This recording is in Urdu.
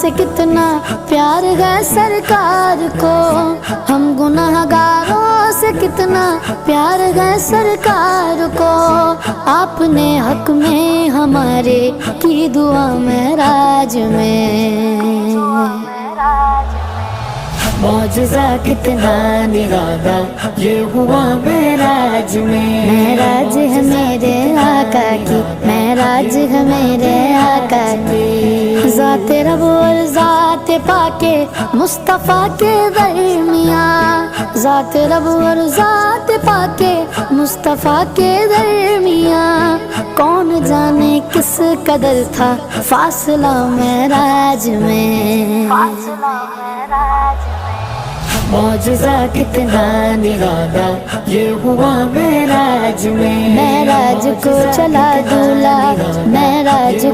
سے کتنا پیار ہے سرکار کو، ہم گناہگاروں سے کتنا پیار ہے سرکار کو، آپ نے حق میں ہمارے کی دعا معراج میں، معجزہ کتنا نرالا یہ ہوا معراج میں، معراج ہے میرے آقا کی، معراج ہے میرے آقا کی، ذات رب اور ذات پاک مصطفیٰ کے درمیان، ذات رب اور ذات پاک مصطفیٰ کے درمیان، کون جانے کس قدر تھا فاصلہ معراج میں، معجزہ کتنا نرالا یہ ہوا معراج میں، معراج کو چلا دولہا، معراج